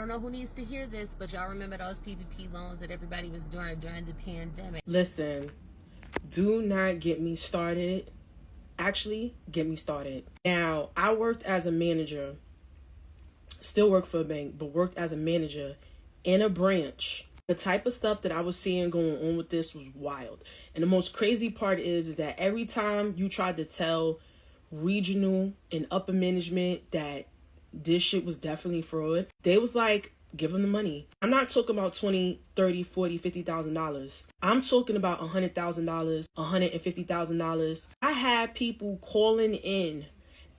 I don't know who needs to hear this, but y'all remember those PPP loans that everybody was doing during the pandemic. Listen, do not get me started. Actually, get me started. Now, I worked as a manager, still work for a bank, but worked as a manager in a branch. The type of stuff that I was seeing going on with this was wild. And the most crazy part is that every time you tried to tell regional and upper management that this shit was definitely fraud, they was like, give them the money. I'm not talking about $20, $30, $40, $50,000. I'm talking about $100,000, $150,000. I had people calling in,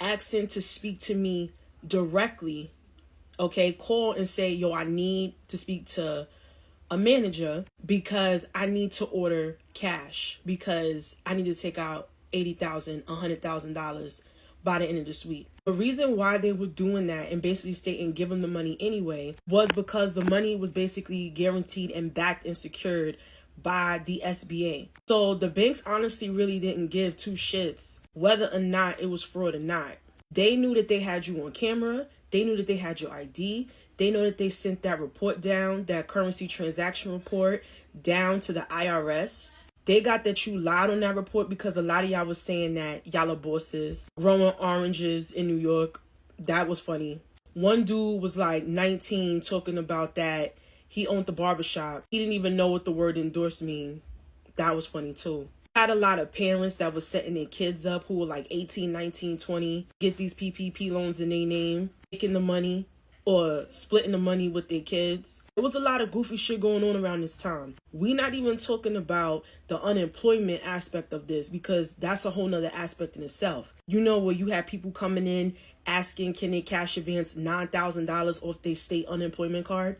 asking to speak to me directly. Okay, call and say, yo, I need to speak to a manager because I need to order cash, because I need to take out $80,000, $100,000 by the end of this week. The reason why they were doing that and basically stating give them the money anyway was because the money was basically guaranteed and backed and secured by the SBA. So the banks honestly really didn't give two shits whether or not it was fraud or not. They knew that they had you on camera. They knew that they had your ID. They know that they sent that report down, that currency transaction report, down to the IRS. They got that you lied on that report because a lot of y'all was saying that y'all are bosses, growing oranges in New York. That was funny. One dude was like 19 talking about that he owned the barbershop. He didn't even know what the word endorse mean. That was funny too. I had a lot of parents that was setting their kids up who were like 18, 19, 20, get these PPP loans in their name, taking the money or splitting the money with their kids. There was a lot of goofy shit going on around this time. We not even talking about the unemployment aspect of this, because that's a whole nother aspect in itself. You know, where you have people coming in asking can they cash advance $9,000 off their state unemployment card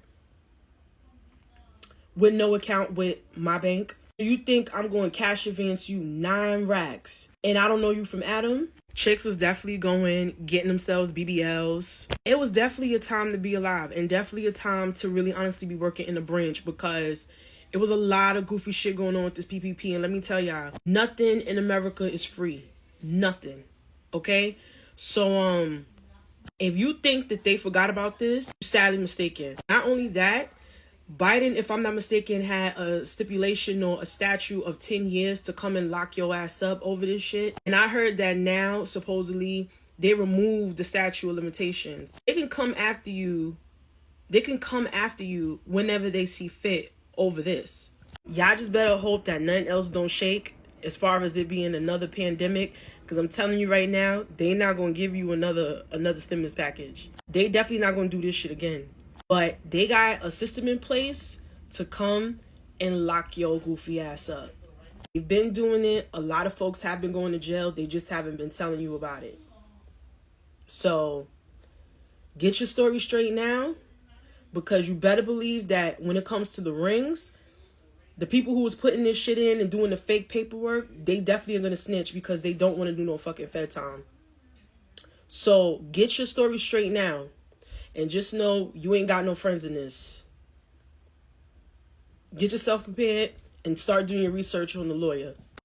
with no account with my bank. You think I'm going to cash advance you 9 racks and I don't know you from Adam? Chicks was definitely going, getting themselves BBLs. It was definitely a time to be alive, and definitely a time to really honestly be working in the branch, because it was a lot of goofy shit going on with this PPP. And let me tell y'all, nothing in America is free. Nothing. Okay? So, if you think that they forgot about this, you're sadly mistaken. Not only that, Biden, if I'm not mistaken, had a stipulation or a statute of 10 years to come and lock your ass up over this shit. And I heard that now, supposedly, they removed the statute of limitations. They can come after you. They can come after you whenever they see fit over this. Y'all just better hope that nothing else don't shake as far as it being another pandemic. Because I'm telling you right now, they not going to give you another stimulus package. They definitely not going to do this shit again. But they got a system in place to come and lock your goofy ass up. They've been doing it. A lot of folks have been going to jail. They just haven't been telling you about it. So get your story straight now, because you better believe that when it comes to the rings, the people who was putting this shit in and doing the fake paperwork, they definitely are going to snitch because they don't want to do no fucking Fed time. So get your story straight now. And just know you ain't got no friends in this. Get yourself prepared and start doing your research on the lawyer.